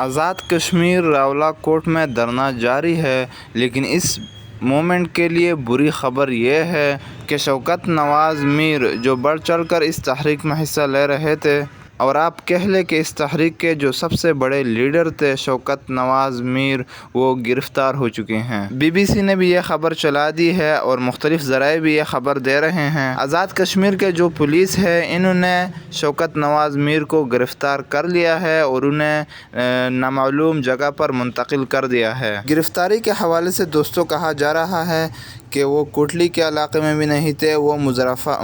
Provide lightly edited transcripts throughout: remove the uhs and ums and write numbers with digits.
آزاد کشمیر راولاکوٹ میں دھرنا جاری ہے، لیکن اس مومنٹ کے لیے بری خبر یہ ہے کہ شوکت نواز میر جو بڑھ چڑھ کر اس تحریک میں حصہ لے رہے تھے، اور آپ کہہ لیں کہ اس تحریک کے جو سب سے بڑے لیڈر تھے شوکت نواز میر، وہ گرفتار ہو چکے ہیں۔ BBC نے بھی یہ خبر چلا دی ہے اور مختلف ذرائع بھی یہ خبر دے رہے ہیں۔ آزاد کشمیر کے جو پولیس ہے انہوں نے شوکت نواز میر کو گرفتار کر لیا ہے اور انہیں نامعلوم جگہ پر منتقل کر دیا ہے۔ گرفتاری کے حوالے سے دوستوں کہا جا رہا ہے کہ وہ کوٹلی کے علاقے میں بھی نہیں تھے، وہ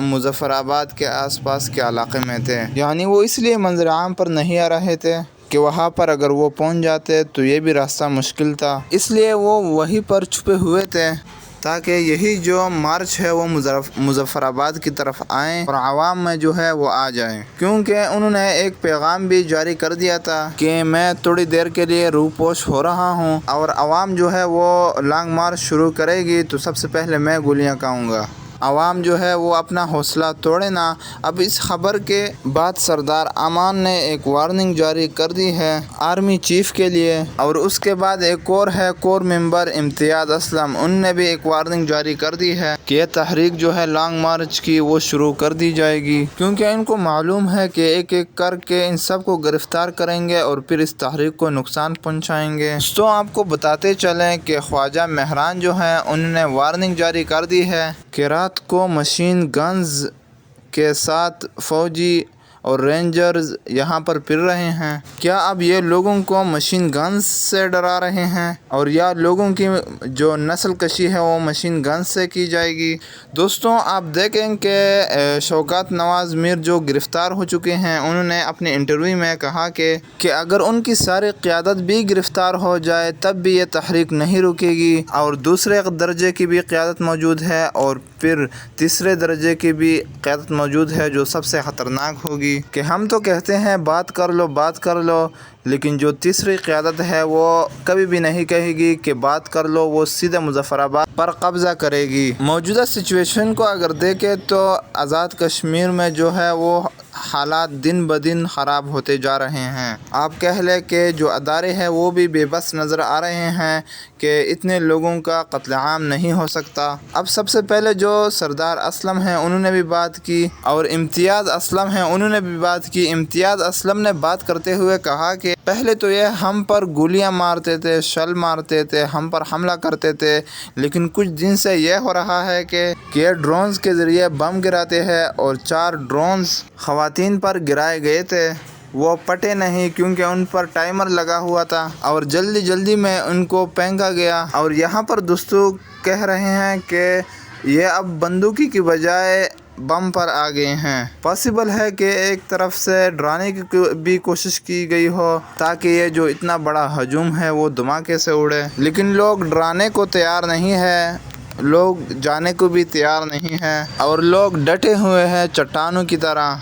مظفر آباد کے آس پاس کے علاقے میں تھے، یعنی وہ اس لیے منظر عام پر نہیں آ رہے تھے کہ وہاں پر اگر وہ پہنچ جاتے تو یہ بھی راستہ مشکل تھا، اس لیے وہ وہیں پر چھپے ہوئے تھے تاکہ یہی جو مارچ ہے وہ مظفر آباد کی طرف آئیں اور عوام میں جو ہے وہ آ جائیں، کیونکہ انہوں نے ایک پیغام بھی جاری کر دیا تھا کہ میں تھوڑی دیر کے لیے روپوش ہو رہا ہوں، اور عوام جو ہے وہ لانگ مارچ شروع کرے گی تو سب سے پہلے میں گولیاں کھاؤں گا۔ عوام جو ہے وہ اپنا حوصلہ توڑے نا۔ اب اس خبر کے بعد سردار امان نے ایک وارننگ جاری کر دی ہے آرمی چیف کے لیے، اور اس کے بعد ایک اور ہے کور ممبر امتیاز اسلم، ان نے بھی ایک وارننگ جاری کر دی ہے کہ یہ تحریک جو ہے لانگ مارچ کی وہ شروع کر دی جائے گی، کیونکہ ان کو معلوم ہے کہ ایک ایک کر کے ان سب کو گرفتار کریں گے اور پھر اس تحریک کو نقصان پہنچائیں گے۔ تو آپ کو بتاتے چلیں کہ خواجہ مہران جو ہے انہوں نے وارننگ جاری کر دی ہے کہ رات کو مشین گنز کے ساتھ فوجی اور رینجرز یہاں پر پھر رہے ہیں۔ کیا اب یہ لوگوں کو مشین گنز سے ڈرا رہے ہیں، اور یا لوگوں کی جو نسل کشی ہے وہ مشین گنز سے کی جائے گی؟ دوستوں آپ دیکھیں کہ شوکت نواز میر جو گرفتار ہو چکے ہیں، انہوں نے اپنے انٹرویو میں کہا کہ اگر ان کی ساری قیادت بھی گرفتار ہو جائے تب بھی یہ تحریک نہیں رکے گی، اور دوسرے درجے کی بھی قیادت موجود ہے اور پھر تیسرے درجے کی بھی قیادت موجود ہے جو سب سے خطرناک ہوگی، کہ ہم تو کہتے ہیں بات کر لو، لیکن جو تیسری قیادت ہے وہ کبھی بھی نہیں کہے گی کہ بات کر لو، وہ سیدھے مظفر آباد پر قبضہ کرے گی۔ موجودہ سچویشن کو اگر دیکھیں تو آزاد کشمیر میں جو ہے وہ حالات دن بدن خراب ہوتے جا رہے ہیں۔ آپ کہہ لیں کہ جو ادارے ہیں وہ بھی بے بس نظر آ رہے ہیں کہ اتنے لوگوں کا قتل عام نہیں ہو سکتا۔ اب سب سے پہلے جو سردار اسلم ہیں انہوں نے بھی بات کی، اور امتیاز اسلم ہیں انہوں نے بھی بات کی۔ امتیاز اسلم نے بات کرتے ہوئے کہا کہ پہلے تو یہ ہم پر گولیاں مارتے تھے، شل مارتے تھے، ہم پر حملہ کرتے تھے، لیکن کچھ دن سے یہ ہو رہا ہے کہ یہ ڈرونز کے ذریعے بم گراتے ہیں، اور 4 ڈرونز خواتین پر گرائے گئے تھے، وہ پٹے نہیں کیونکہ ان پر ٹائمر لگا ہوا تھا، اور جلدی میں ان کو پھینکا گیا۔ اور یہاں پر دوستوں کہہ رہے ہیں کہ یہ اب بندوقی کی بجائے بم پر آ گئے ہیں۔ پاسبل ہے کہ ایک طرف سے ڈرانے کی بھی کوشش کی گئی ہو تاکہ یہ جو اتنا بڑا ہجوم ہے وہ دھماکے سے اڑے، لیکن لوگ ڈرانے کو تیار نہیں ہے، لوگ جانے کو بھی تیار نہیں ہیں، اور لوگ ڈٹے ہوئے ہیں چٹانوں کی طرح۔